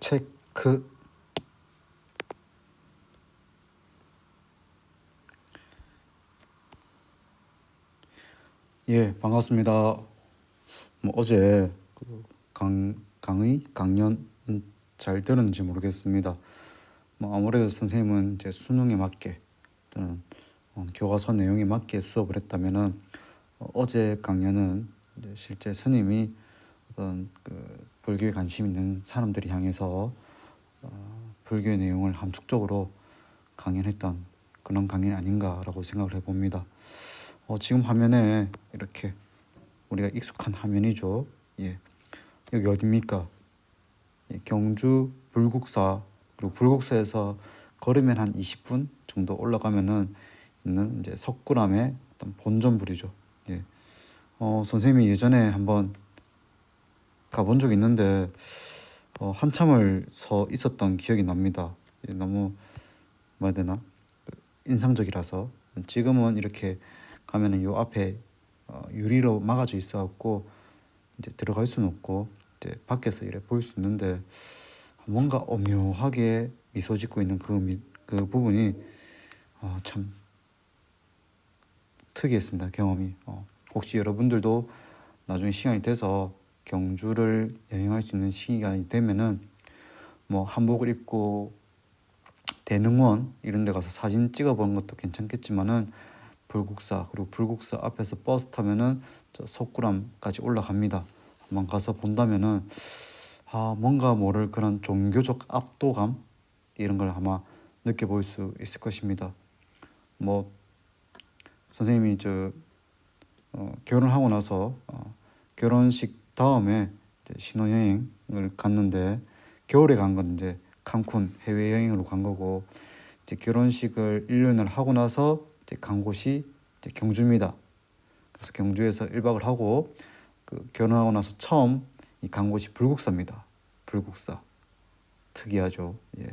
체크. 예, 반갑습니다. 어제 강연 잘 들었는지 모르겠습니다. 아무래도 선생님은 이제 수능에 맞게 또는 교과서 내용에 맞게 수업을 했다면은 어제 강연은 이제 실제 스님이 어떤 불교에 관심 있는 사람들이 향해서 불교의 내용을 함축적으로 강연했던 그런 강연이 아닌가라고 생각을 해봅니다. 지금 화면에 이렇게 우리가 익숙한 화면이죠. 예, 여기 어디입니까? 예, 경주 불국사. 그리고 불국사에서 걸으면 한 20분 정도 올라가면은 있는 이제 석굴암의 어떤 본전불이죠. 예, 선생님이 예전에 한번 가본 적이 있는데 한참을 서 있었던 기억이 납니다. 예, 너무 뭐야 되나 인상적이라서. 지금은 이렇게 가면은 요 앞에 유리로 막아져 있어갖고 이제 들어갈 수는 없고 이제 밖에서 이래 볼 수 있는데 뭔가 오묘하게 미소 짓고 있는 그 부분이 참 특이했습니다. 경험이. 혹시 여러분들도 나중에 시간이 돼서 경주를 여행할 수 있는 시간이 되면은 한복을 입고 대능원 이런 데 가서 사진 찍어보는 것도 괜찮겠지만은 불국사, 그리고 불국사 앞에서 버스 타면은 저 석굴암까지 올라갑니다. 한번 가서 본다면은 뭔가 모를 그런 종교적 압도감 이런 걸 아마 느껴볼 수 있을 것입니다. 선생님이 결혼하고 나서 결혼식 다음에 이제 신혼여행을 갔는데 겨울에 간 건 이제 칸쿤 해외여행으로 간 거고 이제 결혼식을 1년을 하고 나서 이제 간 곳이 이제 경주입니다. 그래서 경주에서 1박을 하고 결혼하고 나서 처음 간 곳이 불국사입니다. 불국사. 특이하죠. 예.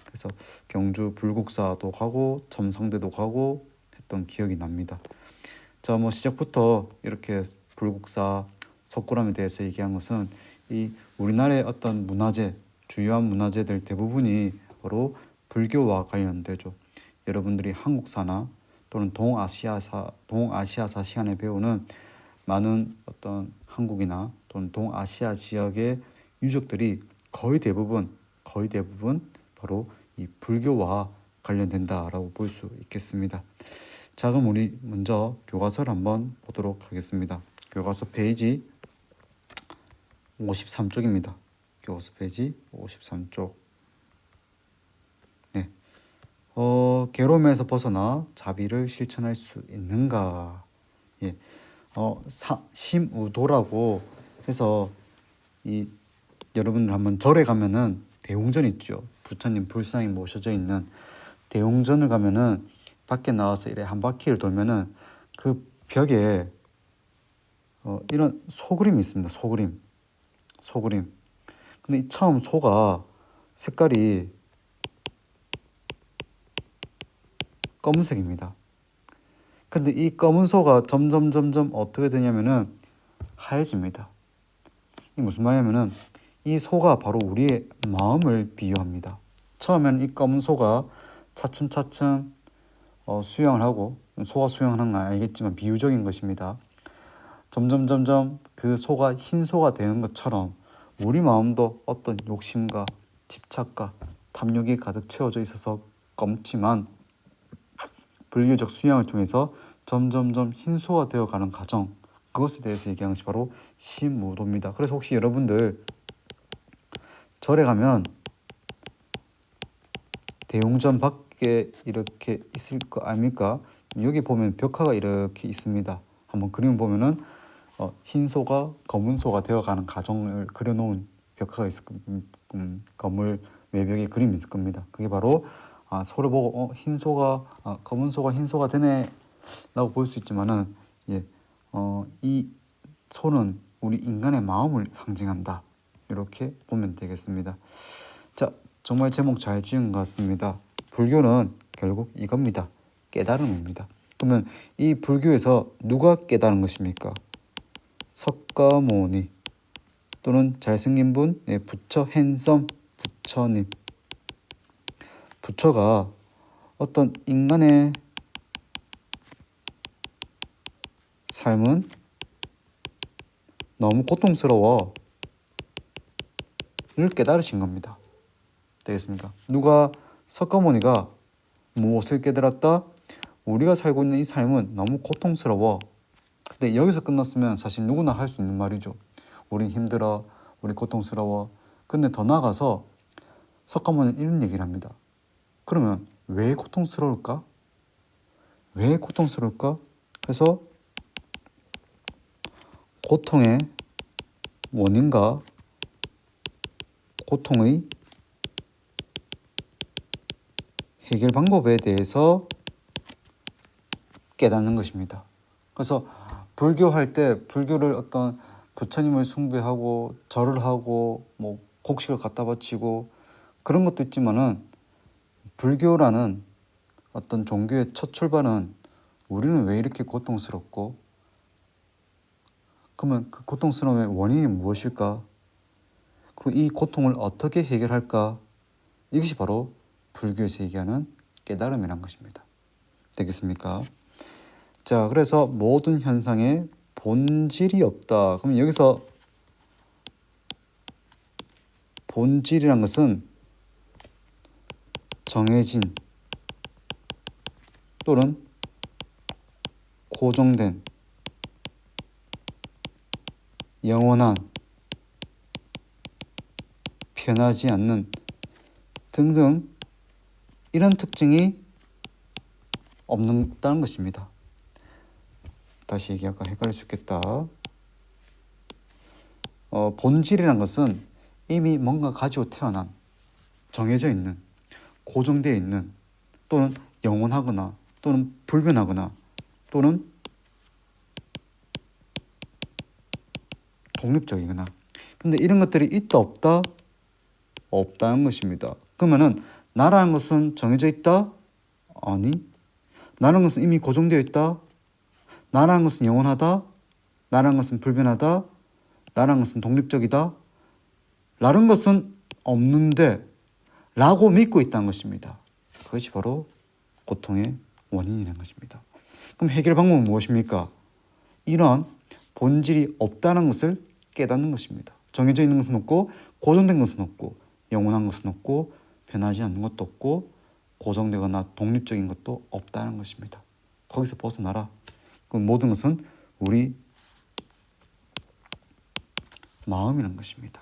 그래서 경주 불국사도 가고 첨성대도 가고 했던 기억이 납니다. 자, 시작부터 이렇게 불국사, 석굴암에 대해서 얘기한 것은 이 우리나라의 어떤 문화재, 주요한 문화재들 대부분이 바로 불교와 관련되죠. 여러분들이 한국사나 또는 동아시아사 시간에 배우는 많은 어떤 한국이나 또는 동아시아 지역의 유적들이 거의 대부분 바로 이 불교와 관련된다라고 볼 수 있겠습니다. 자, 그럼 우리 먼저 교과서를 한번 보도록 하겠습니다. 교과서 페이지 53쪽입니다. 교과서 페이지 53쪽. 네. 괴로움에서 벗어나 자비를 실천할 수 있는가? 예. 심우도라고 해서 여러분들 한번 절에 가면은 대웅전 있죠. 부처님 불상이 모셔져 있는 대웅전을 가면은 밖에 나와서 이래 한 바퀴를 돌면은 그 벽에 이런 소그림이 있습니다. 소그림. 근데 처음 소가 색깔이 검은색입니다. 근데 이 검은 소가 점점 어떻게 되냐면은 하얘집니다. 이 무슨 말이냐면은 이 소가 바로 우리의 마음을 비유합니다. 처음에는 이 검은 소가 차츰 수영을 하고, 소가 수영하는 건 알겠지만 비유적인 것입니다. 점점 그 소가 흰 소가 되는 것처럼 우리 마음도 어떤 욕심과 집착과 탐욕이 가득 채워져 있어서 검지만 불교적 수양을 통해서 점점 흰소가 되어가는 과정, 그것에 대해서 얘기하는 것이 바로 심무도입니다. 그래서 혹시 여러분들 절에 가면 대웅전 밖에 이렇게 있을 거 아닙니까? 여기 보면 벽화가 이렇게 있습니다. 한번 그림 보면은 흰 소가 검은 소가 되어가는 과정을 그려놓은 벽화가 있을 겁니다. 건물 외벽에 그림이 있을 겁니다. 그게 바로 소를 보고 흰 소가 검은 소가 흰 소가 되네 라고 볼 수 있지만은 이 소는 우리 인간의 마음을 상징한다. 이렇게 보면 되겠습니다. 자, 정말 제목 잘 지은 것 같습니다. 불교는 결국 이겁니다. 깨달음입니다. 그러면 이 불교에서 누가 깨달은 것입니까? 석가모니 또는 잘생긴 분, 부처 핸섬 부처님. 부처가 어떤 인간의 삶은 너무 고통스러워 를 깨달으신 겁니다. 되겠습니까? 누가 석가모니가 무엇을 깨달았다? 우리가 살고 있는 이 삶은 너무 고통스러워. 근데 여기서 끝났으면 사실 누구나 할 수 있는 말이죠. 우리 힘들어, 우리 고통스러워. 근데 더 나아가서 석가모니는 이런 얘기를 합니다. 그러면 왜 고통스러울까? 왜 고통스러울까? 그래서 고통의 원인과 고통의 해결 방법에 대해서 깨닫는 것입니다. 그래서 불교할 때 불교를 어떤 부처님을 숭배하고 절을 하고 뭐 곡식을 갖다 바치고 그런 것도 있지만은 불교라는 어떤 종교의 첫 출발은 우리는 왜 이렇게 고통스럽고 그러면 그 고통스러움의 원인이 무엇일까? 그리고 이 고통을 어떻게 해결할까? 이것이 바로 불교에서 얘기하는 깨달음이란 것입니다. 되겠습니까? 자, 그래서 모든 현상에 본질이 없다. 그럼 여기서 본질이란 것은 정해진 또는 고정된 영원한 변하지 않는 등등 이런 특징이 없다는 것입니다. 다시 얘기할까 헷갈릴 수 있겠다. 본질이란 것은 이미 뭔가 가지고 태어난 정해져 있는 고정되어 있는 또는 영원하거나 또는 불변하거나 또는 독립적이거나 근데 이런 것들이 있다 없다? 없다는 것입니다. 그러면은 나라는 것은 정해져 있다? 아니. 나라는 것은 이미 고정되어 있다? 나라는 것은 영원하다? 나라는 것은 불변하다? 나라는 것은 독립적이다? 라는 것은 없는데 라고 믿고 있다는 것입니다. 그것이 바로 고통의 원인이라는 것입니다. 그럼 해결 방법은 무엇입니까? 이런 본질이 없다는 것을 깨닫는 것입니다. 정해져 있는 것은 없고 고정된 것은 없고 영원한 것은 없고 변하지 않는 것도 없고 고정되거나 독립적인 것도 없다는 것입니다. 거기서 벗어나라. 그 모든 것은 우리 마음이라는 것입니다.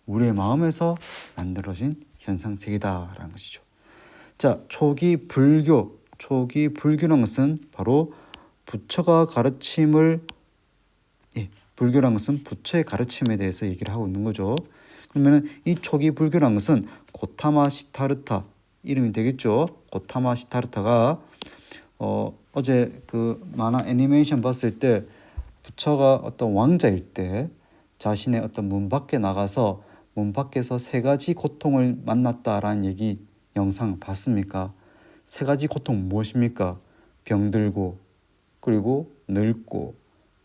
우리의 마음에서 만들어진 현상체계다라는 것이죠. 자, 초기 불교라는 것은 바로 부처가 가르침을 불교라는 것은 부처의 가르침에 대해서 얘기를 하고 있는 거죠. 그러면 이 초기 불교라는 것은 고타마 시타르타 이름이 되겠죠. 고타마 시타르타가 어제 그 만화 애니메이션 봤을 때 부처가 어떤 왕자일 때 자신의 어떤 문 밖에 나가서 문 밖에서 세 가지 고통을 만났다라는 얘기 영상 봤습니까? 세 가지 고통 무엇입니까? 병들고 그리고 늙고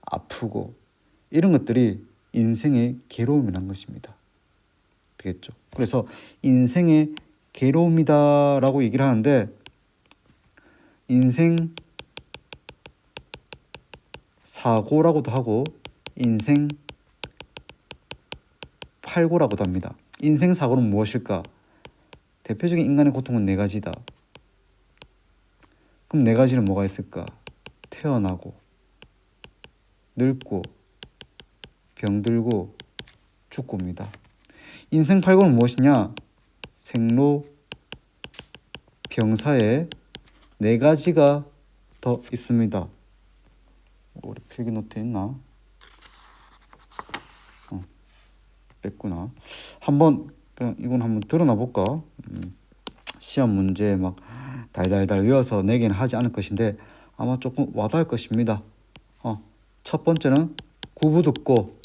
아프고 이런 것들이 인생의 괴로움이라는 것입니다. 되겠죠? 그래서 인생의 괴로움이다라고 얘기를 하는데 인생 사고라고도 하고 인생 팔고라고도 합니다. 인생 사고는 무엇일까? 대표적인 인간의 고통은 네 가지다. 그럼 네 가지는 뭐가 있을까? 태어나고 늙고 병들고 죽고입니다. 인생 팔고는 무엇이냐? 생로 병사에 네 가지가 더 있습니다. 우리 필기 노트 있나? 뺐구나. 한번 그냥 이건 한번 드러나 볼까? 시험 문제 막 달달달 외워서 내기는 하지 않을 것인데 아마 조금 와닿을 것입니다. 첫 번째는 구부득고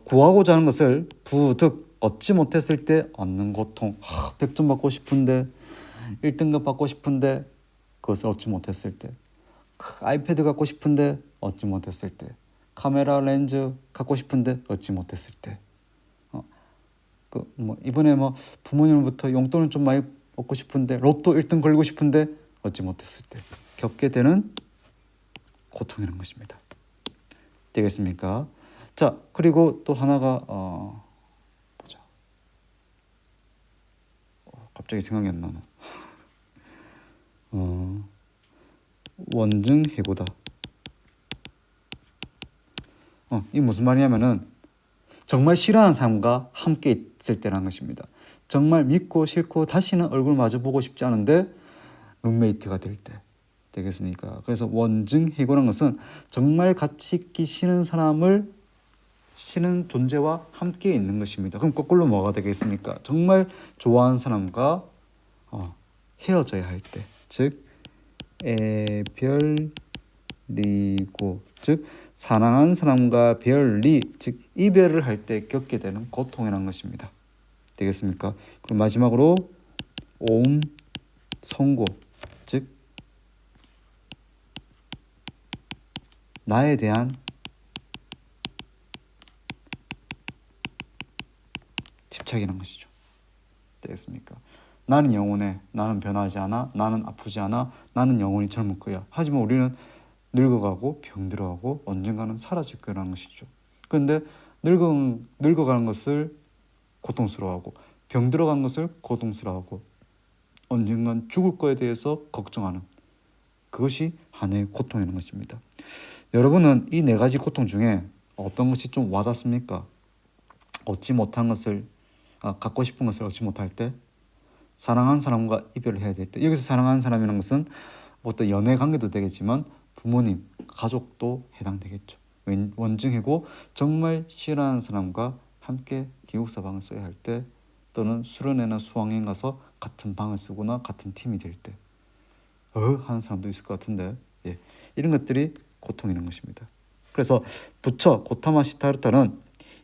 구하고자 하는 것을 부득 얻지 못했을 때 얻는 고통. 100점 받고 싶은데 1등급 받고 싶은데 그것을 얻지 못했을 때 아이패드 갖고 싶은데 얻지 못했을 때 카메라 렌즈 갖고 싶은데 얻지 못했을 때 뭐 이번에 뭐 부모님으로부터 용돈을 좀 많이 얻고 싶은데 로또 1등 걸리고 싶은데 얻지 못했을 때 겪게 되는 고통이라는 것입니다. 되겠습니까? 자, 그리고 또 하나가 보자. 갑자기 생각이 안 나네. 원증 해고다. 이 무슨 말이냐면은 정말 싫어하는 사람과 함께 있을 때라는 것입니다. 정말 믿고 싫고 다시는 얼굴 마주 보고 싶지 않은데 룸메이트가 될 때. 되겠습니까? 그래서 원증 해고라는 것은 정말 같이 있기 싫은 사람을 싫은 존재와 함께 있는 것입니다. 그럼 거꾸로 뭐가 되겠습니까? 정말 좋아하는 사람과 헤어져야 할 때, 즉 애별리고, 즉 사랑하는 사람과 별리, 즉 이별을 할 때 겪게 되는 고통이라는 것입니다. 되겠습니까? 그럼 마지막으로 오음 성고, 즉 나에 대한 집착이라는 것이죠. 되겠습니까? 나는 영원해. 나는 변하지 않아. 나는 아프지 않아. 나는 영원히 젊을 거야. 하지만 우리는 늙어가고 병들어가고 언젠가는 사라질 거라는 것이죠. 그런데 늙어가는 것을 고통스러워하고 병들어간 것을 고통스러워하고 언젠간 죽을 거에 대해서 걱정하는 그것이 하나의 고통이라는 것입니다. 여러분은 이 네 가지 고통 중에 어떤 것이 좀 와닿습니까? 얻지 못한 것을 갖고 싶은 것을 얻지 못할 때, 사랑하는 사람과 이별을 해야 될 때. 여기서 사랑하는 사람이라는 것은 어떤 연애 관계도 되겠지만 부모님, 가족도 해당되겠죠. 원증이고 정말 싫어하는 사람과 함께 기숙사 방을 써야 할 때, 또는 수련회나 수강여행 가서 같은 방을 쓰거나 같은 팀이 될 때 하는 사람도 있을 것 같은데, 이런 것들이 고통이라는 것입니다. 그래서 부처 고타마 시타르타는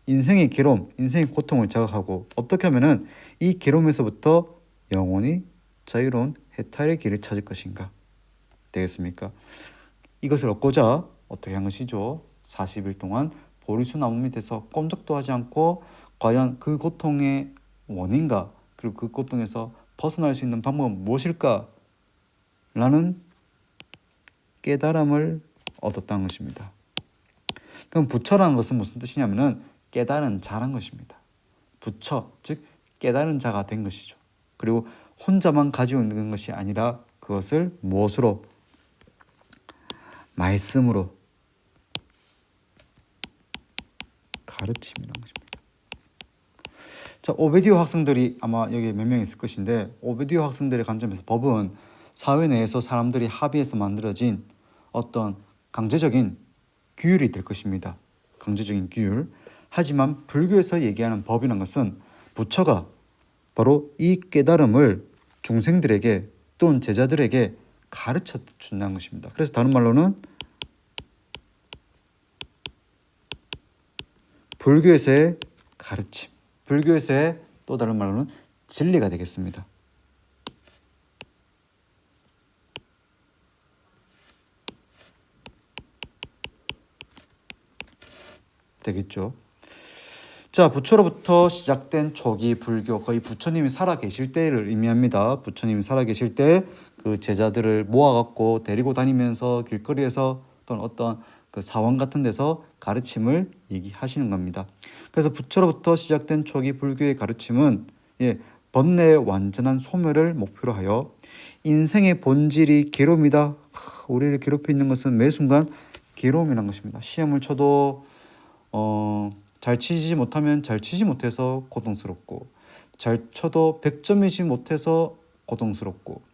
인생의 괴로움, 인생의 고통을 자각하고 어떻게 하면은 이 괴로움에서부터 영원히 자유로운 해탈의 길을 찾을 것인가. 되겠습니까? 이것을 얻고자 어떻게 한 것이죠? 40일 동안 보리수 나무 밑에서 꼼짝도 하지 않고 과연 그 고통의 원인과 그리고 그 고통에서 벗어날 수 있는 방법은 무엇일까? 라는 깨달음을 얻었다는 것입니다. 그럼 부처라는 것은 무슨 뜻이냐면은 깨달은 자란 것입니다. 부처, 즉 깨달은 자가 된 것이죠. 그리고 혼자만 가지고 있는 것이 아니라 그것을 무엇으로? 말씀으로, 가르침이라는 것입니다. 자, 오베디오 학생들이 아마 여기 몇 명 있을 것인데, 오베디오 학생들의 관점에서 법은 사회 내에서 사람들이 합의해서 만들어진 어떤 강제적인 규율이 될 것입니다. 강제적인 규율. 하지만 불교에서 얘기하는 법이라는 것은 부처가 바로 이 깨달음을 중생들에게 또는 제자들에게 가르쳐 준다는 것입니다. 그래서 다른 말로는 불교에서의 가르침, 불교에서의 또 다른 말로는 진리가 되겠습니다. 되겠죠. 자, 부처로부터 시작된 초기 불교, 거의 부처님이 살아계실 때를 의미합니다. 부처님이 살아계실 때 그 제자들을 모아갖고 데리고 다니면서 길거리에서 또는 어떤 그 사원 같은 데서 가르침을 얘기하시는 겁니다. 그래서 부처로부터 시작된 초기 불교의 가르침은 번뇌의 완전한 소멸을 목표로 하여 인생의 본질이 괴로움이다. 우리를 괴롭히고 있는 것은 매 순간 괴로움이라는 것입니다. 시험을 쳐도 잘 치지 못하면 잘 치지 못해서 고통스럽고, 잘 쳐도 100점이지 못해서 고통스럽고,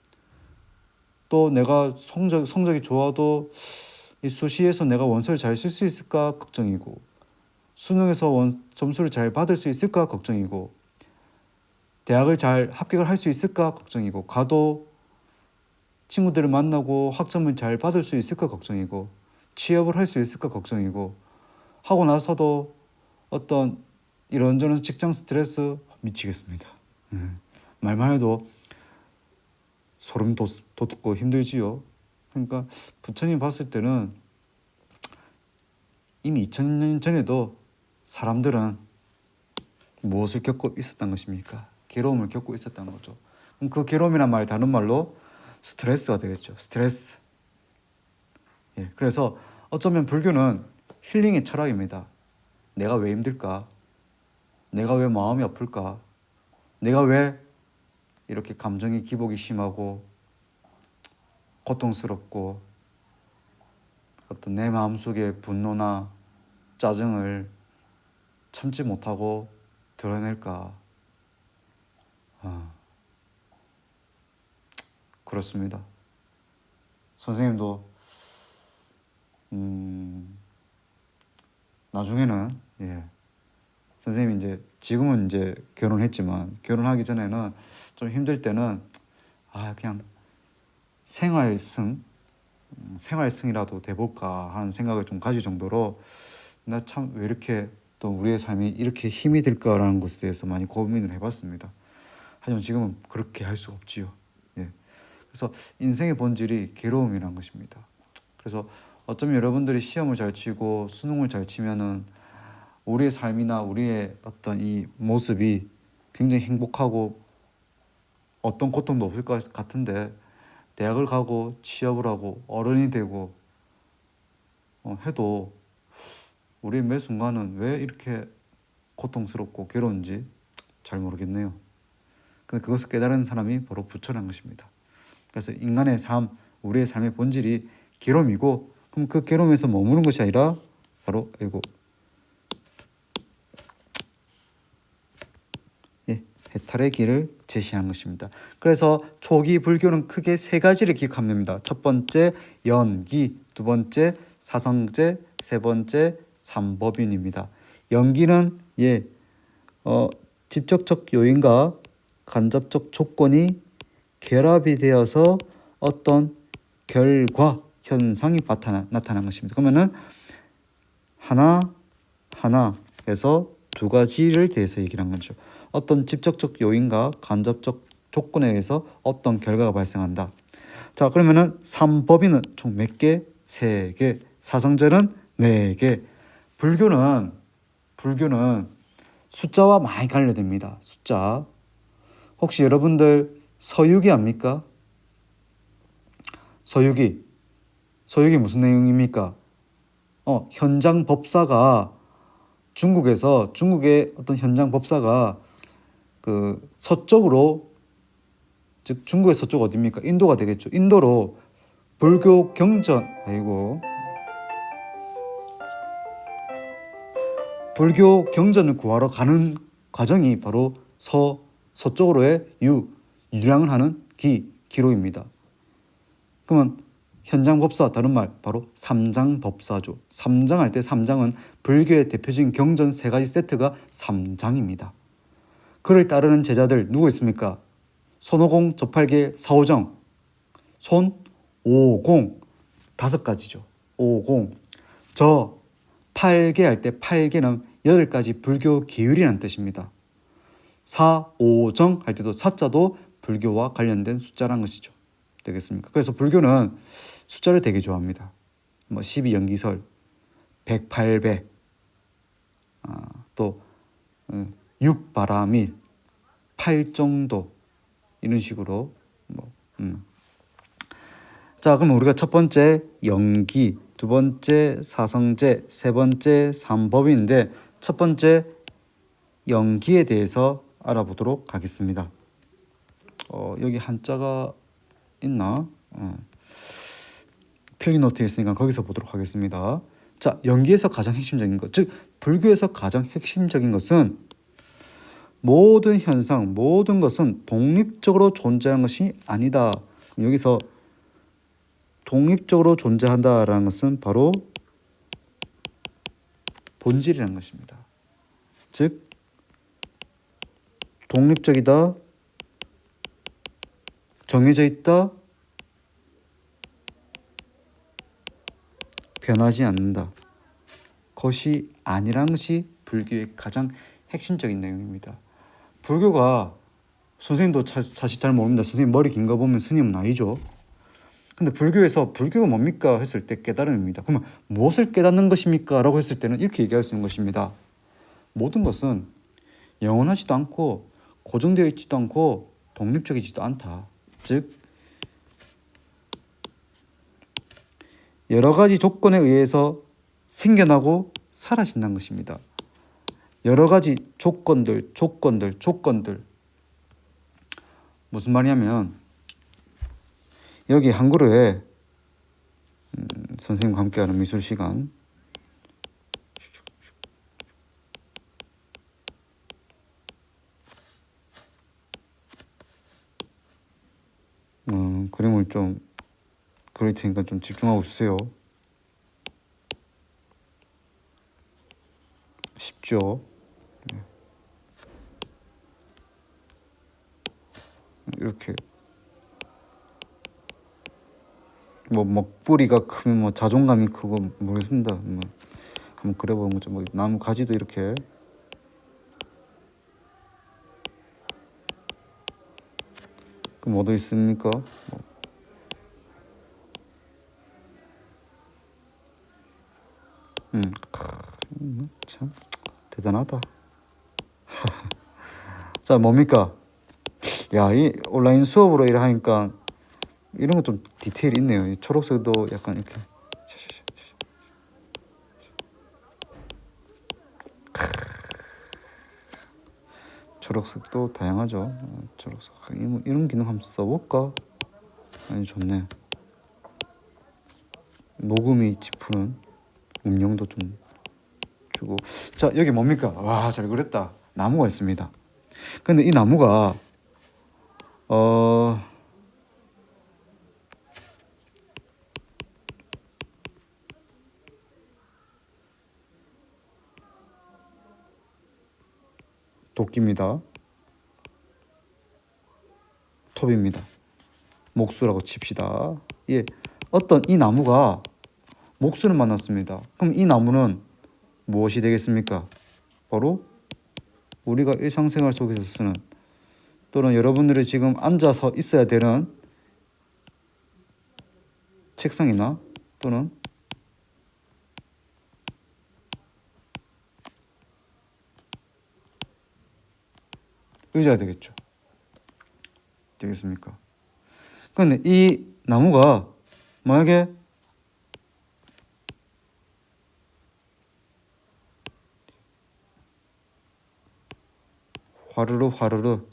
또 내가 성적이 좋아도 이 수시에서 내가 원서를 잘 쓸 수 있을까 걱정이고, 수능에서 점수를 잘 받을 수 있을까 걱정이고, 대학을 잘 합격을 할 수 있을까 걱정이고, 가도 친구들을 만나고 학점을 잘 받을 수 있을까 걱정이고, 취업을 할 수 있을까 걱정이고, 하고 나서도 어떤 이런저런 직장 스트레스 미치겠습니다. 말만 해도 소름 돋고 힘들지요. 그러니까 부처님 봤을 때는 이미 2000년 전에도 사람들은 무엇을 겪고 있었던 것입니까? 괴로움을 겪고 있었던 거죠. 그럼 그 괴로움이란 말 다른 말로 스트레스가 되겠죠. 스트레스. 예, 그래서 어쩌면 불교는 힐링의 철학입니다. 내가 왜 힘들까? 내가 왜 마음이 아플까? 내가 왜 이렇게 감정의 기복이 심하고 고통스럽고 어떤 내 마음속의 분노나 짜증을 참지 못하고 드러낼까? 그렇습니다. 선생님도 나중에는 선생님이 이제 지금은 이제 결혼했지만 결혼하기 전에는 좀 힘들 때는 그냥 생활승이라도 돼볼까 하는 생각을 좀 가질 정도로 나 참 왜 이렇게 또 우리의 삶이 이렇게 힘이 들까라는 것에 대해서 많이 고민을 해봤습니다. 하지만 지금은 그렇게 할 수가 없지요. 그래서 인생의 본질이 괴로움이란 것입니다. 그래서 어쩌면 여러분들이 시험을 잘 치고 수능을 잘 치면은 우리의 삶이나 우리의 어떤 이 모습이 굉장히 행복하고 어떤 고통도 없을 것 같은데 대학을 가고 취업을 하고 어른이 되고 해도 우리의 매 순간은 왜 이렇게 고통스럽고 괴로운지 잘 모르겠네요. 근데 그것을 깨달은 사람이 바로 부처라는 것입니다. 그래서 인간의 삶, 우리의 삶의 본질이 괴로움이고, 그럼 그 괴로움에서 머무는 것이 아니라 바로 해탈의 길을 제시하는 것입니다. 그래서 초기 불교는 크게 세 가지를 기억하면 됩니다. 첫 번째 연기, 두 번째 사성제, 세 번째 삼법인입니다. 연기는 직접적 요인과 간접적 조건이 결합이 되어서 어떤 결과, 현상이 나타난 것입니다. 그러면은 하나에서 두 가지를 대해서 얘기를 한 거죠. 어떤 직접적 요인과 간접적 조건에 의해서 어떤 결과가 발생한다. 자, 그러면은 삼법인은 총 몇 개? 3개. 사성절은 4개. 불교는 숫자와 많이 관련됩니다. 숫자. 혹시 여러분들 서유기 압니까? 서유기 무슨 내용입니까? 현장 법사가 중국의 어떤 현장 법사가 그 서쪽으로, 즉 중국의 서쪽 어디입니까? 인도가 되겠죠. 인도로 불교 경전을 구하러 가는 과정이 바로 서쪽으로의 유량을 하는 기로입니다. 그러면 현장법사, 다른 말 바로 삼장법사죠. 삼장할 때 삼장은 불교의 대표적인 경전 3가지 세트가 삼장입니다. 그를 따르는 제자들 누구 있습니까? 손오공, 저팔계, 사오정. 손오공 5가지죠. 오공. 저 팔계 할 때 팔계는 8가지 불교 계율이라는 뜻입니다. 사오정 할 때도 사자도 불교와 관련된 숫자란 것이죠. 되겠습니까? 그래서 불교는 숫자를 되게 좋아합니다. 12연기설, 108배, 또 6바라밀, 8정도 이런 식으로 자, 그럼 우리가 첫 번째 연기, 두 번째 사성제, 세 번째 삼법인데 첫 번째 연기에 대해서 알아보도록 하겠습니다. 여기 한자가 있나? 필기 노트에 있으니까 거기서 보도록 하겠습니다. 자, 연기에서 가장 핵심적인 것, 즉 불교에서 가장 핵심적인 것은 모든 현상, 모든 것은 독립적으로 존재하는 것이 아니다. 그럼 여기서 독립적으로 존재한다라는 것은 바로 본질이라는 것입니다. 즉 독립적이다, 정해져 있다, 변하지 않는다. 것이 아니라는 것이 불교의 가장 핵심적인 내용입니다. 불교가, 선생님도 사실 잘 모릅니다. 선생님 머리 긴 거 보면 스님은 아니죠. 근데 불교에서 불교가 뭡니까 했을 때 깨달음입니다. 그러면 무엇을 깨닫는 것입니까? 라고 했을 때는 이렇게 얘기할 수 있는 것입니다. 모든 것은 영원하지도 않고 고정되어 있지도 않고 독립적이지도 않다. 즉 여러 가지 조건에 의해서 생겨나고 사라진다는 것입니다. 여러 가지 조건들. 무슨 말이냐면 여기 한 그루에 선생님과 함께하는 미술 시간 그림을 좀 그릴 테니까 좀 집중하고 있으세요. 쉽죠? 이렇게 뭐 먹부리가 크면 뭐 자존감이 크고 모르겠습니다. 뭐 한번 그려보는 거죠. 뭐 나무 가지도 이렇게 그 뭐도 있습니까? 참 대단하다. 자, 뭡니까? 야, 이 온라인 수업으로 이래 하니까 이런 거 좀 디테일이 있네요. 이 초록색도 약간 이렇게 초록색도 다양하죠. 초록색 이런 기능 한번 써볼까? 아니 좋네. 녹음이 짚으는 음영도 좀 주고. 자, 여기 뭡니까? 와, 잘 그렸다. 나무가 있습니다. 근데 이 나무가 도끼입니다. 톱입니다. 목수라고 칩시다. 예, 어떤 이 나무가 목수를 만났습니다. 그럼 이 나무는 무엇이 되겠습니까? 바로 우리가 일상생활 속에서 쓰는 또는 여러분들이 지금 앉아서 있어야 되는 책상이나 또는 의자가 되겠죠. 되겠습니까? 그런데 이 나무가 만약에 화르르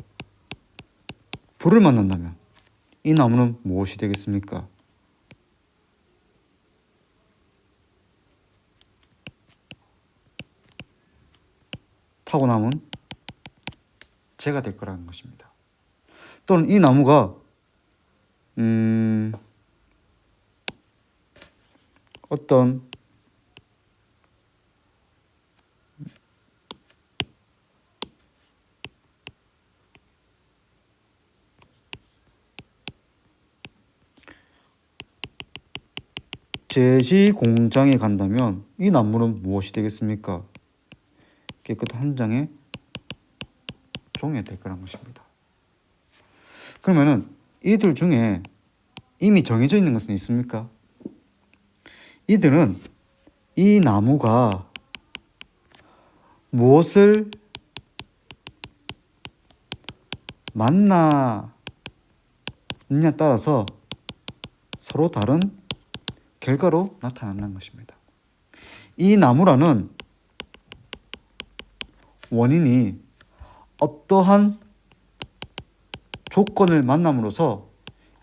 불을 만난다면 이 나무는 무엇이 되겠습니까? 타고 남은 재가 될 거라는 것입니다. 또는 이 나무가 어떤 제지 공장에 간다면 이 나무는 무엇이 되겠습니까? 깨끗한 한 장의 종이 될 거라는 것입니다. 그러면은 이들 중에 이미 정해져 있는 것은 있습니까? 이들은 이 나무가 무엇을 만나느냐에 따라서 서로 다른 결과로 나타난다는 것입니다. 이 나무라는 원인이 어떠한 조건을 만남으로써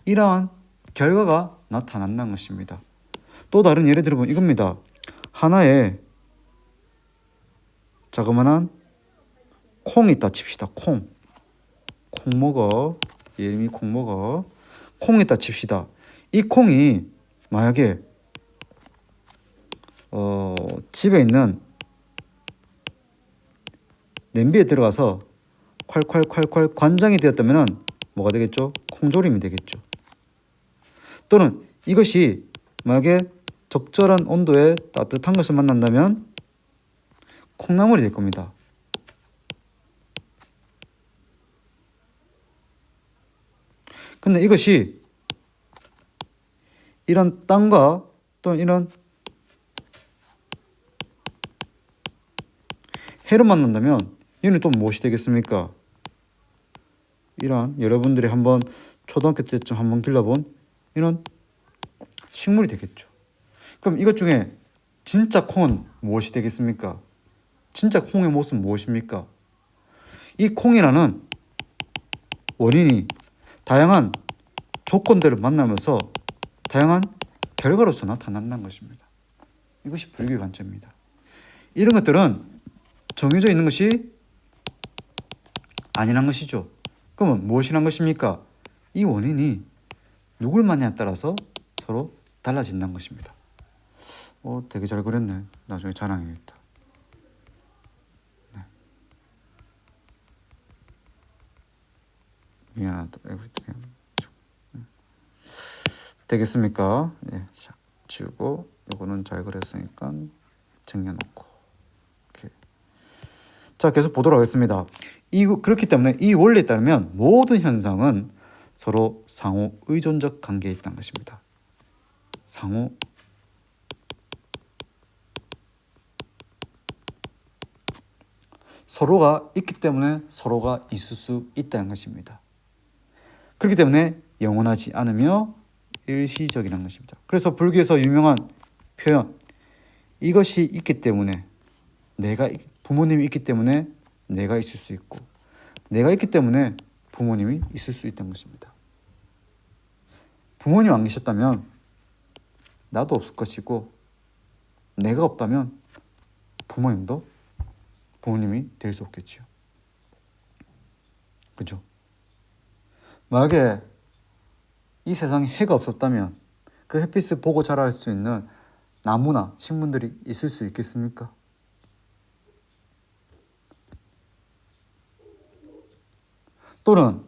이러한 결과가 나타난다는 것입니다. 또 다른 예를 들어보면 이겁니다. 하나의 자그마한 콩이 있다 칩시다. 콩 먹어. 예림이 콩 먹어. 콩이 있다 칩시다. 이 콩이 만약에 집에 있는 냄비에 들어가서 콸콸콸콸 관장이 되었다면 뭐가 되겠죠? 콩조림이 되겠죠. 또는 이것이 만약에 적절한 온도에 따뜻한 것을 만난다면 콩나물이 될 겁니다. 근데 이것이 이런 땅과 또는 이런 해로 만난다면 이는 또 무엇이 되겠습니까? 이런 여러분들이 한번 초등학교 때쯤 한번 길러본 이런 식물이 되겠죠. 그럼 이것 중에 진짜 콩은 무엇이 되겠습니까? 진짜 콩의 모습은 무엇입니까? 이 콩이라는 원인이 다양한 조건들을 만나면서 다양한 결과로서 나타난다는 것입니다. 이것이 불교의 관점입니다. 이런 것들은 정해져 있는 것이 아니란 것이죠. 그러면 무엇이란 것입니까? 이 원인이 누굴 만나냐에 따라서 서로 달라진다는 것입니다. 되게 잘 그렸네. 나중에 자랑해야겠다. 네. 미안하다. 되겠습니까? 네, 지우고 이거는 잘 그렸으니까 정리해놓고. 오케이. 자, 계속 보도록 하겠습니다. 그렇기 때문에 이 원리에 따르면 모든 현상은 서로 상호 의존적 관계에 있다는 것입니다. 상호 서로가 있기 때문에 서로가 있을 수 있다는 것입니다. 그렇기 때문에 영원하지 않으며 일시적이라는 것입니다. 그래서 불교에서 유명한 표현, 이것이 있기 때문에 부모님이 있기 때문에 내가 있을 수 있고, 내가 있기 때문에 부모님이 있을 수 있다는 것입니다. 부모님 안 계셨다면 나도 없을 것이고, 내가 없다면 부모님이 될 수 없겠죠. 그죠? 만약에 이 세상에 해가 없었다면 그 햇빛을 보고 자랄 수 있는 나무나 식물들이 있을 수 있겠습니까? 또는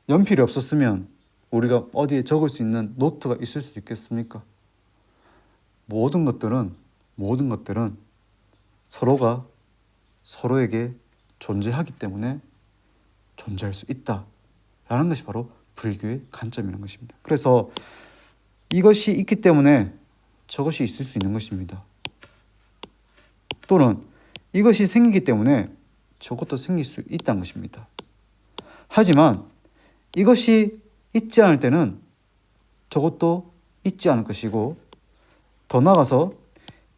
연필이 없었으면 우리가 어디에 적을 수 있는 노트가 있을 수 있겠습니까? 모든 것들은 서로가 서로에게 존재하기 때문에 존재할 수 있다라는 것이 바로 불교의 관점이라는 것입니다. 그래서 이것이 있기 때문에 저것이 있을 수 있는 것입니다. 또는 이것이 생기기 때문에 저것도 생길 수 있다는 것입니다. 하지만 이것이 있지 않을 때는 저것도 있지 않을 것이고, 더 나아가서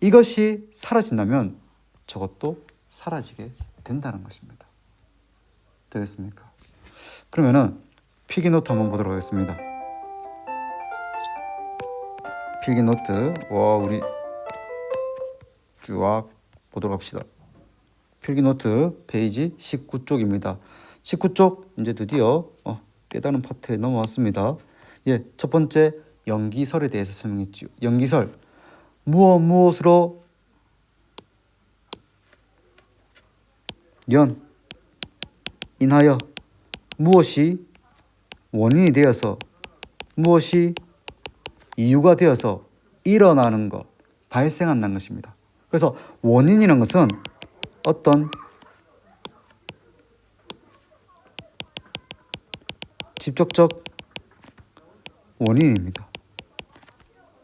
이것이 사라진다면 저것도 사라지게 된다는 것입니다. 되겠습니까? 그러면은 필기노트 한번 보도록 하겠습니다. 필기노트, 우리 쭉 보도록 합시다. 필기노트 페이지 19쪽입니다. 19쪽 이제 드디어 깨달은 파트에 넘어왔습니다. 첫 번째 연기설에 대해서 설명했지요. 연기설, 무엇으로 인하여 무엇이 원인이 되어서 무엇이 이유가 되어서 일어나는 것, 발생한다는 것입니다. 그래서 원인이라는 것은 어떤 직접적 원인입니다.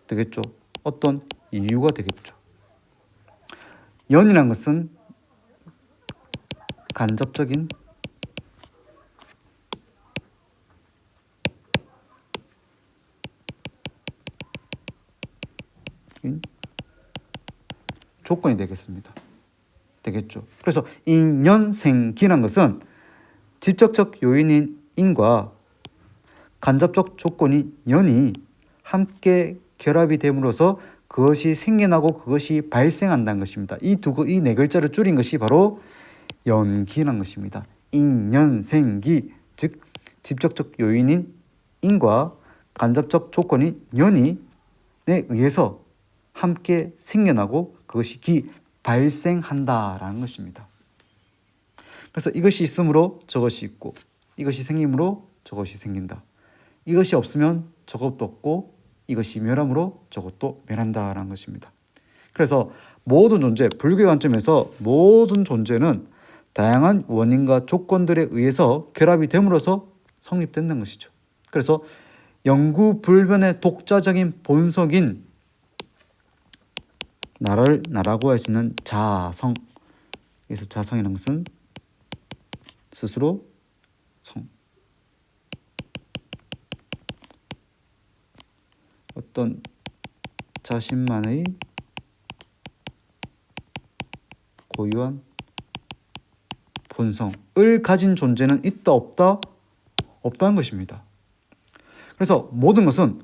되겠죠? 어떤 이유가 되겠죠. 연이라는 것은 간접적인 조건이 되겠습니다. 되겠죠. 그래서 인연생기라는 것은 직접적 요인인 인과 간접적 조건인 연이 함께 결합이 됨으로써 그것이 생겨나고 그것이 발생한다는 것입니다. 이 네 글자를 줄인 것이 바로 연기라는 것입니다. 인연생기, 즉 직접적 요인인 인과 간접적 조건인 연에 의해서 함께 생겨나고 그것이 발생한다라는 것입니다. 그래서 이것이 있으므로 저것이 있고, 이것이 생김으로 저것이 생긴다. 이것이 없으면 저것도 없고, 이것이 멸함으로 저것도 멸한다라는 것입니다. 그래서 모든 존재, 불교의 관점에서 모든 존재는 다양한 원인과 조건들에 의해서 결합이 됨으로써 성립된다는 것이죠. 그래서 영구불변의 독자적인 본성인 나라고 할 수 있는 자성. 그래서 자성이라는 것은 스스로 성. 어떤 자신만의 고유한 본성을 가진 존재는 있다 없다? 없다는 것입니다. 그래서 모든 것은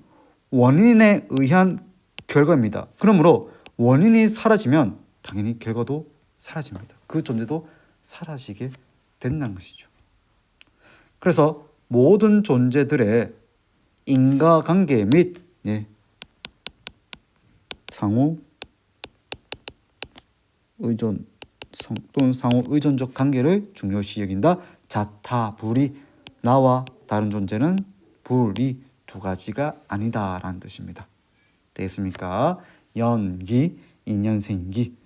원인에 의한 결과입니다. 그러므로 원인이 사라지면 당연히 결과도 사라집니다. 그 존재도 사라지게 된다는 것이죠. 그래서 모든 존재들의 인과관계 및 상호 의존성 또는 상호 의존적 관계를 중요시 여긴다. 자타, 불이, 나와 다른 존재는 불이 두 가지가 아니다라는 뜻입니다. 되겠습니까? 연기, 인연생기.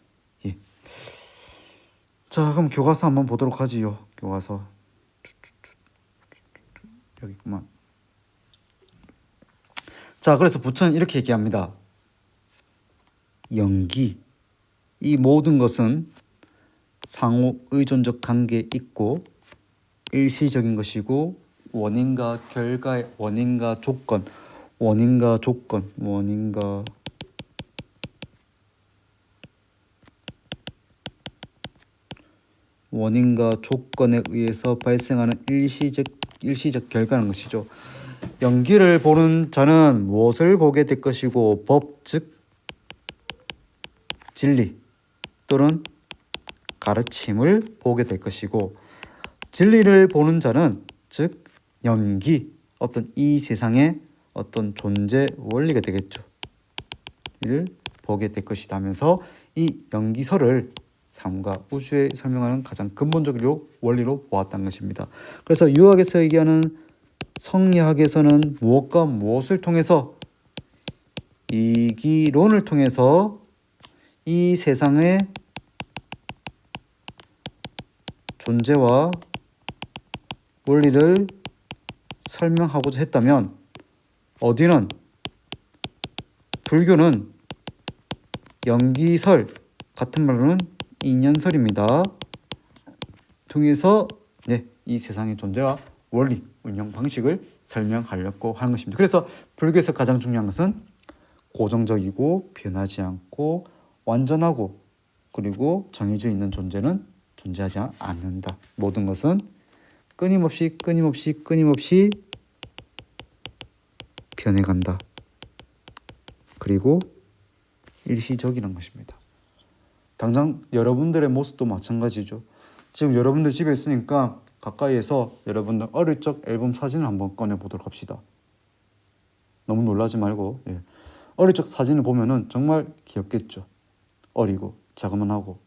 자, 그럼 교과서 한번 보도록 하지요. 교과서 여기 있구만. 자, 그래서 부처는 이렇게 얘기합니다. 연기, 이 모든 것은 상호 의존적 관계에 있고 일시적인 것이고 원인과 결과의 원인과 조건의 의해서 발생하는 일시적 결과라는 것이죠. 연기를 보는 자는 무엇을 보게 될 것이고 법, 즉 진리 또는 가르침을 보게 될 것이고 진리를 보는 자는 즉 연기, 어떤 이 세상의 어떤 존재 원리가 되겠죠. 이를 보게 될 것이다 하면서 이 연기설을 삶과 우주에 설명하는 가장 근본적인 원리로 보았다는 것입니다. 그래서 유학에서 얘기하는 성리학에서는 무엇과 무엇을 통해서 이기론을 통해서 이 세상의 존재와 원리를 설명하고자 했다면 어디는 불교는 연기설, 같은 말로는 인연설입니다. 통해서 이 세상의 존재와 원리, 운영 방식을 설명하려고 하는 것입니다. 그래서 불교에서 가장 중요한 것은 고정적이고 변하지 않고 완전하고 그리고 정해져 있는 존재는 존재하지 않는다. 모든 것은 끊임없이 변해간다. 그리고 일시적이라는 것입니다. 당장 여러분들의 모습도 마찬가지죠. 지금 여러분들 집에 있으니까 가까이에서 여러분들 어릴 적 앨범 사진을 한번 꺼내보도록 합시다. 너무 놀라지 말고 어릴 적 사진을 보면은 정말 귀엽겠죠. 어리고 자그만하고.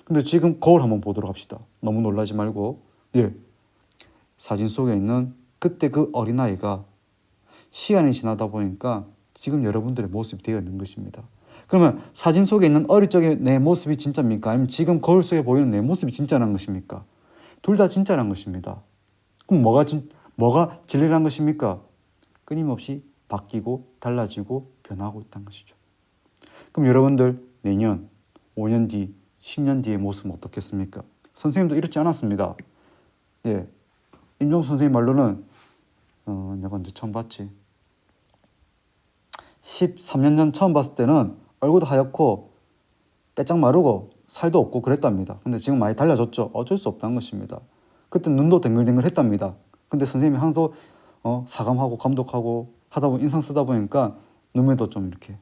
근데 지금 거울 한번 보도록 합시다. 너무 놀라지 말고 사진 속에 있는 그때 그 어린아이가 시간이 지나다 보니까 지금 여러분들의 모습이 되어 있는 것입니다. 그러면 사진 속에 있는 어릴 적의 내 모습이 진짜입니까? 아니면 지금 거울 속에 보이는 내 모습이 진짜라는 것입니까? 둘 다 진짜라는 것입니다. 그럼 뭐가 진리라는 것입니까? 끊임없이 바뀌고 달라지고 변하고 있다는 것이죠. 그럼 여러분들 내년, 5년 뒤, 10년 뒤의 모습은 어떻겠습니까? 선생님도 이렇지 않았습니다. 임종수 선생님 말로는 내가 언제 처음 봤지? 13년 전 처음 봤을 때는 얼굴도 하얗고 빼짝 마르고 살도 없고 그랬답니다. 근데 지금 많이 달라졌죠. 어쩔 수 없다는 것입니다. 그때 눈도 댕글댕글 했답니다. 근데 선생님이 항상 사감하고 감독하고 하다 보니 인상 쓰다 보니까 눈매도 좀 이렇게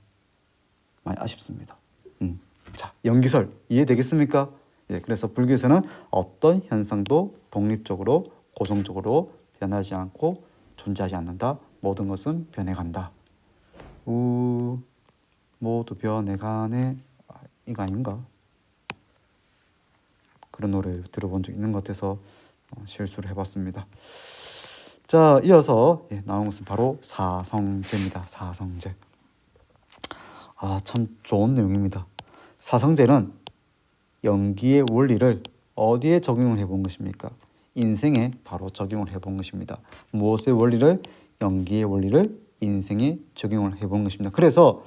많이 아쉽습니다. 자, 연기설 이해되겠습니까? 그래서 불교에서는 어떤 현상도 독립적으로 고정적으로 변하지 않고 존재하지 않는다. 모든 것은 변해간다. 모두 변해가네. 이거 아닌가? 그런 노래를 들어본 적 있는 것 같아서 실수를 해봤습니다. 자, 이어서 나온 것은 바로 사성제입니다. 사성제. 참 좋은 내용입니다. 사성제는 연기의 원리를 어디에 적용을 해본 것입니까? 인생에 바로 적용을 해본 것입니다. 무엇의 원리를? 연기의 원리를 인생에 적용을 해본 것입니다. 그래서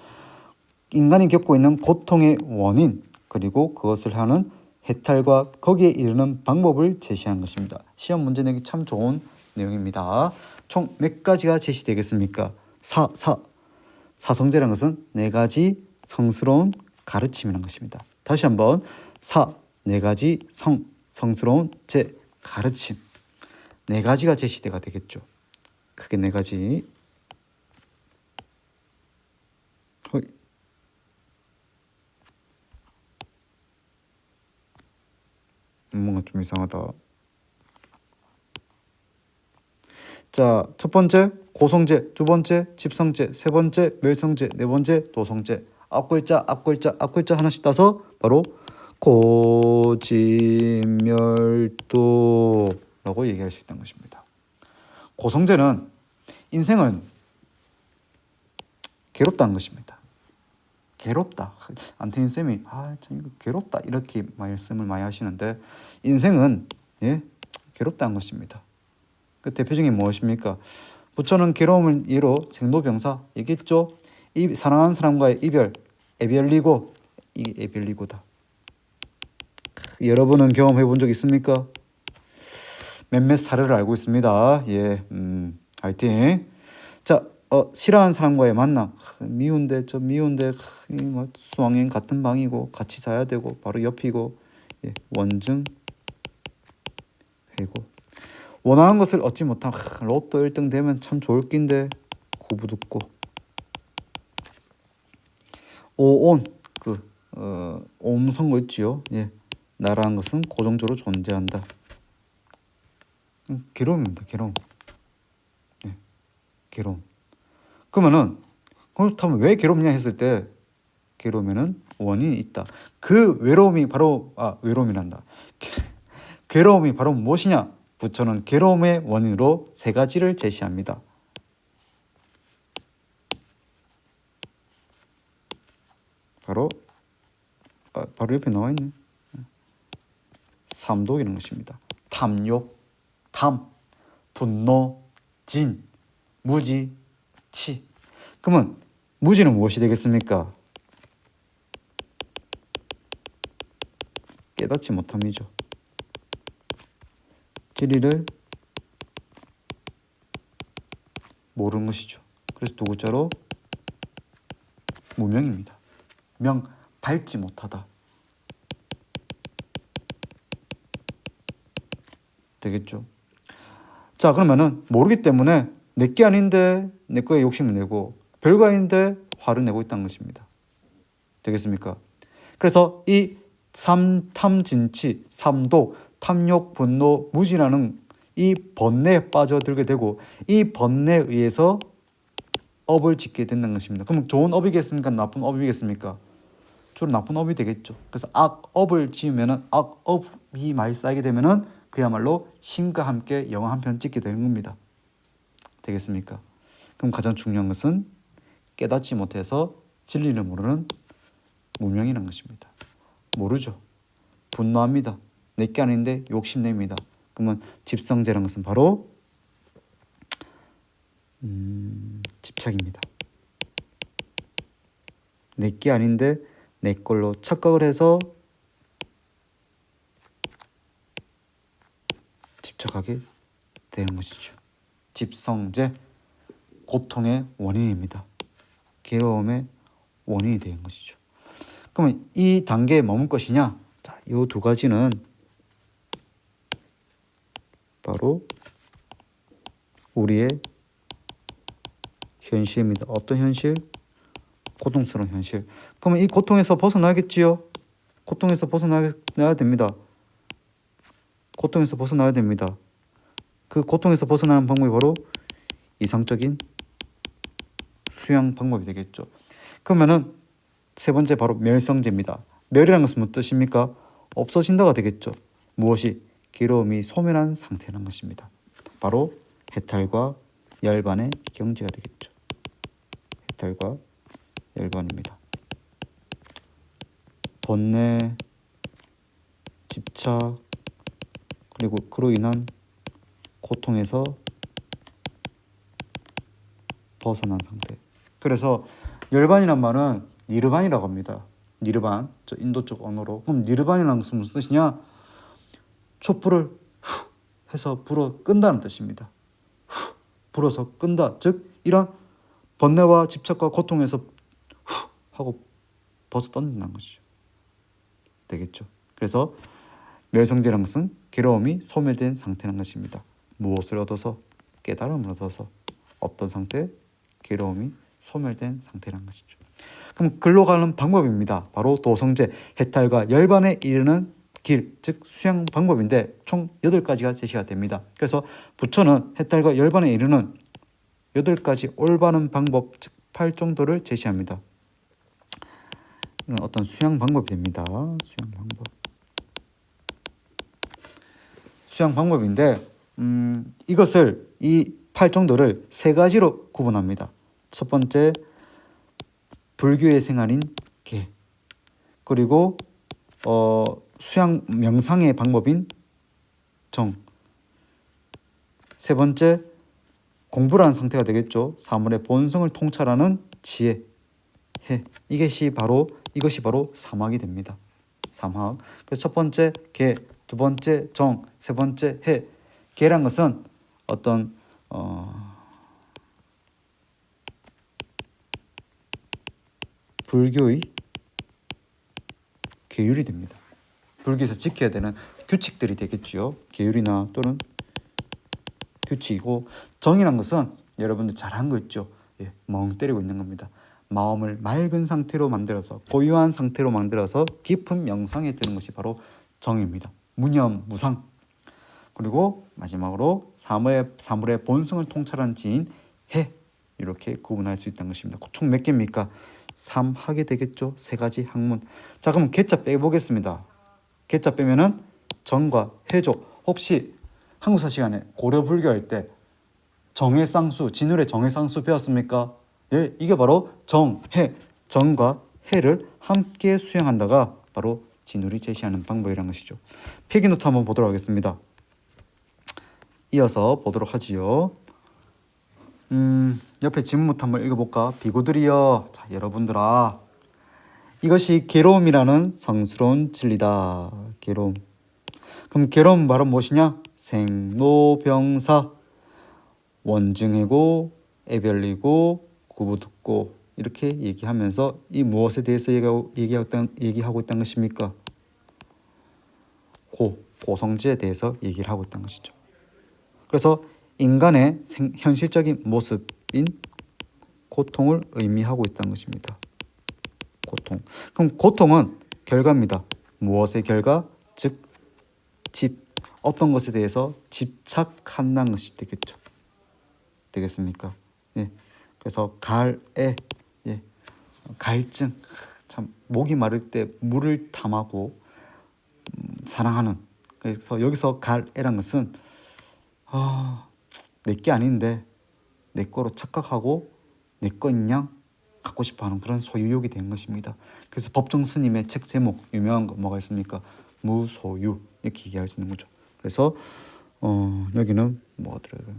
인간이 겪고 있는 고통의 원인 그리고 그것을 하는 해탈과 거기에 이르는 방법을 제시한 것입니다. 시험 문제 내기 참 좋은 내용입니다. 총 몇 가지가 제시되겠습니까? 사성제라는 것은 네 가지 성스러운 가르침이라는 것입니다. 다시 한번 네 가지 성스러운 제 가르침 네 가지가 제시가 되겠죠. 크게 네 가지. 뭔가 좀 이상하다. 자, 첫 번째 고성제, 두 번째 집성제, 세 번째 멸성제, 네 번째 도성제. 앞글자 하나씩 따서 바로 고진멸도라고 얘기할 수 있다는 것입니다. 고성제는 인생은 괴롭다는 것입니다. 괴롭다. 안태인 쌤이 참 이거 괴롭다 이렇게 말씀을 많이 하시는데 인생은 괴롭다는 것입니다. 그 대표적인 무엇입니까? 부처는 괴로움을 예로 생로병사 얘기했죠. 사랑하는 사람과의 이별, 에별리고 이게 에별리고다. 여러분은 경험해 본 적 있습니까? 몇몇 사례를 알고 있습니다. 화이팅. 자, 싫어하는 사람과의 만남. 미운데 수학여행 같은 방이고 같이 자야 되고 바로 옆이고 원증 회고. 원하는 것을 얻지 못한 로또 1등 되면 참 좋을 낀데 구부듣고. 오온 옴성거 있지요. 나라는 것은 고정적으로 존재한다. 괴로움입니다. 괴로움. 그렇다면 왜 괴롭냐 했을 때 괴로움에는 원인이 있다. 그 외로움이 바로 외로움이란다. 괴로움이 바로 무엇이냐? 부처는 괴로움의 원인으로 세 가지를 제시합니다. 바로 옆에 나와 있네. 삼독이라는 것입니다. 탐욕, 분노, 진, 무지, 치. 그러면 무지는 무엇이 되겠습니까? 깨닫지 못함이죠. 진리를 모르는 것이죠. 그래서 두 글자로 무명입니다. 밟지 못하다. 되겠죠. 자, 그러면은 모르기 때문에 내게 아닌데 내 거에 욕심을 내고 별거 아닌데 화를 내고 있다는 것입니다. 되겠습니까? 그래서 이 탐진치, 삼독, 탐욕, 분노, 무지라는 이 번뇌에 빠져들게 되고 이 번뇌에 의해서 업을 짓게 된다는 것입니다. 그럼 좋은 업이겠습니까? 나쁜 업이겠습니까? 주로 나쁜 업이 되겠죠. 그래서 악업을 지으면은 악업이 많이 쌓이게 되면은 그야말로 신과 함께 영화 한 편 찍게 되는 겁니다. 되겠습니까? 그럼 가장 중요한 것은 깨닫지 못해서 진리를 모르는 무명이라는 것입니다. 모르죠. 분노합니다. 내게 아닌데 욕심냅니다. 그러면 집성제라는 것은 바로 집착입니다. 내게 아닌데 내 걸로 착각을 해서 집착하게 되는 것이죠. 집성제, 고통의 원인입니다. 괴로움의 원인이 되는 것이죠. 그러면 이 단계에 머물 것이냐? 자, 이 두 가지는 바로 우리의 현실입니다. 어떤 현실? 고통스러운 현실. 그러면 이 고통에서 벗어나겠지요? 고통에서 벗어나야 됩니다. 고통에서 벗어나야 됩니다. 그 고통에서 벗어나는 방법이 바로 이상적인 수양 방법이 되겠죠. 그러면은 세 번째 바로 멸성제입니다. 멸이라는 것은 무슨 뜻입니까? 없어진다가 되겠죠. 무엇이? 괴로움이 소멸한 상태라는 것입니다. 바로 해탈과 열반의 경지가 되겠죠. 해탈과 열반입니다. 번뇌, 집착, 그리고 그로 인한 고통에서 벗어난 상태. 그래서 열반이란 말은 니르반이라고 합니다. 니르반, 저 인도 쪽 언어로. 그럼 니르반이라는 것은 무슨 뜻이냐? 촛불을 해서 불어 끈다는 뜻입니다. 불어서 끈다. 즉 이런 번뇌와 집착과 고통에서 하고 벗어 던진다는 것이죠. 되겠죠. 그래서 멸성제라는 것은 괴로움이 소멸된 상태라는 것입니다. 무엇을 얻어서? 깨달음을 얻어서 어떤 상태? 괴로움이 소멸된 상태라는 것이죠. 그럼 글로 가는 방법입니다. 바로 도성제, 해탈과 열반에 이르는 길, 즉 수양 방법인데 총 8가지가 제시가 됩니다. 그래서 부처는 해탈과 열반에 이르는 8가지 올바른 방법, 즉 8정도를 제시합니다. 이건 어떤 수양 방법이 됩니다. 수양 방법. 수양 방법인데 이것을 이 8정도를 3가지로 구분합니다. 첫 번째, 불교의 생활인 계. 그리고 수양 명상의 방법인 정. 세 번째, 공부라는 상태가 되겠죠. 사물의 본성을 통찰하는 지혜, 해. 이것이 바로 사막이 됩니다. 사막. 그래서 첫 번째 계, 두 번째 정, 세 번째 해. 계란 것은 어떤 불교의 계율이 됩니다. 불교에서 지켜야 되는 규칙들이 되겠지요. 계율이나 또는 규칙이고, 정이란 것은 여러분들 잘한 거 있죠. 예, 멍 때리고 있는 겁니다. 마음을 맑은 상태로 만들어서, 고요한 상태로 만들어서 깊은 명상에 드는 것이 바로 정입니다. 무념, 무상. 그리고 마지막으로 사물의 본성을 통찰한 지인 해. 이렇게 구분할 수 있다는 것입니다. 총 몇 개입니까? 3하게 되겠죠. 3가지 학문. 자, 그럼 개자 빼보겠습니다. 개자 빼면은 정과 해죠. 혹시 한국사 시간에 고려 불교할 때 정해쌍수, 진울의 정해쌍수 배웠습니까? 예, 이게 바로 정, 해, 정과 해를 함께 수행한다가 바로 진울이 제시하는 방법이라는 것이죠. 필기노트 한번 보도록 하겠습니다. 이어서 보도록 하지요. 옆에 지문부터 한번 읽어볼까? 비구들이여, 자, 여러분들아, 이것이 괴로움이라는 성스러운 진리다. 괴로움. 그럼 괴로움은 바로 무엇이냐? 생로병사, 원증이고 애별리고 구부듣고, 이렇게 얘기하면서 이 무엇에 대해서 얘기하고 있다는 것입니까? 고성지에 대해서 얘기를 하고 있다는 것이죠. 그래서 인간의 현실적인 모습인 고통을 의미하고 있다는 것입니다. 고통. 그럼 고통은 결과입니다. 무엇의 결과? 즉 어떤 것에 대해서 집착한다는 것이 되겠죠. 되겠습니까? 예. 그래서 예. 갈증. 참 목이 마를 때 물을 탐하고 사랑하는. 그래서 여기서 갈애란 것은 내게 아닌데 내 거로 착각하고 내 거인 양 갖고 싶어하는 그런 소유욕이 된 것입니다. 그래서 법정 스님의 책 제목 유명한 거 뭐가 있습니까? 무소유, 이렇게 얘기할 수 있는 거죠. 그래서 여기는 뭐가 들어가요?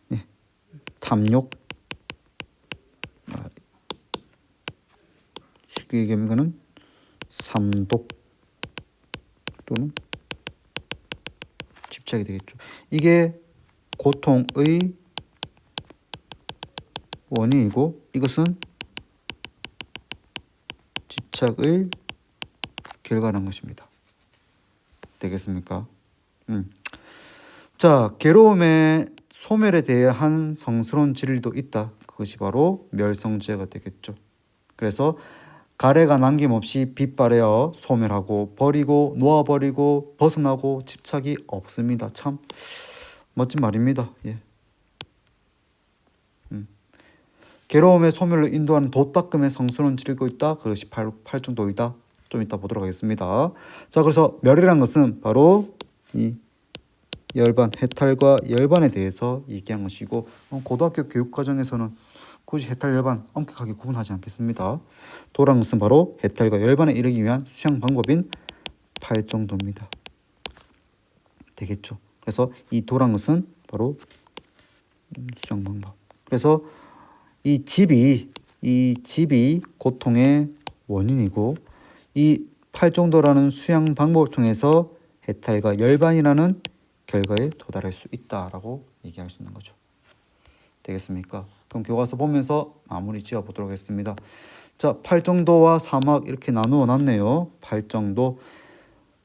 네. 탐욕, 쉽게 얘기하면 삼독 또는 집착이 되겠죠. 이게 고통의 원인이고 이것은 집착의 결과라는 것입니다. 되겠습니까? 자, 괴로움의 소멸에 대한 성스러운 진리도 있다. 그것이 바로 멸성제가 되겠죠. 그래서 가래가 남김없이 빛발하여 소멸하고 버리고 놓아버리고 벗어나고 집착이 없습니다. 참 멋진 말입니다. 예. 괴로움의 소멸로 인도하는 도닦음의 성스러운 진리가 있다. 그것이 8중도이다. 좀 이따 보도록 하겠습니다. 자, 그래서 멸이란 것은 바로 이 열반, 해탈과 열반에 대해서 얘기한 것이고, 고등학교 교육과정에서는 굳이 해탈, 열반 엄격하게 구분하지 않겠습니다. 도란 것은 바로 해탈과 열반에 이르기 위한 수양 방법인 8정도입니다. 되겠죠. 그래서 이 도란 것은 바로 수양 방법. 그래서 이 집이 고통의 원인이고 이 팔정도라는 수양 방법을 통해서 해탈과 열반이라는 결과에 도달할 수 있다라고 얘기할 수 있는 거죠. 되겠습니까? 그럼 교과서 보면서 마무리 지어 보도록 하겠습니다. 자, 팔정도와 사막 이렇게 나누어 놨네요. 팔정도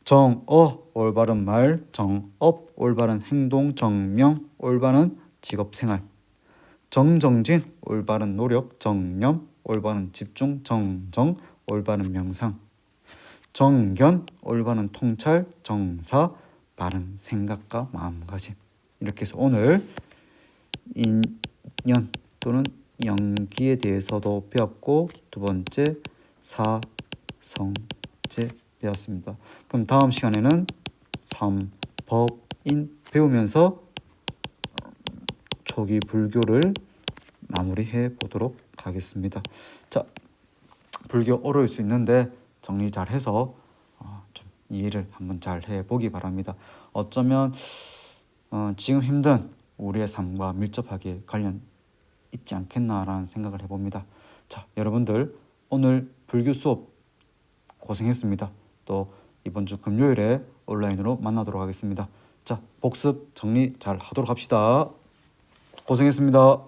정어 올바른 말, 정업 올바른 행동, 정명 올바른 직업 생활, 정정진 올바른 노력, 정념 올바른 집중, 정정 올바른 명상, 정견 올바른 통찰, 정사 바른 생각과 마음가짐. 이렇게 해서 오늘 인연 또는 연기에 대해서도 배웠고 두 번째 사성제 배웠습니다. 그럼 다음 시간에는 삼법인 배우면서 초기 불교를 마무리해 보도록 하겠습니다. 자, 불교 어려울 수 있는데 정리 잘 해서 좀 이해를 한번 잘 해보기 바랍니다. 어쩌면 지금 힘든 우리의 삶과 밀접하게 관련 있지 않겠나라는 생각을 해봅니다. 자, 여러분들 오늘 불교 수업 고생했습니다. 또 이번 주 금요일에 온라인으로 만나도록 하겠습니다. 자, 복습 정리 잘 하도록 합시다. 고생했습니다.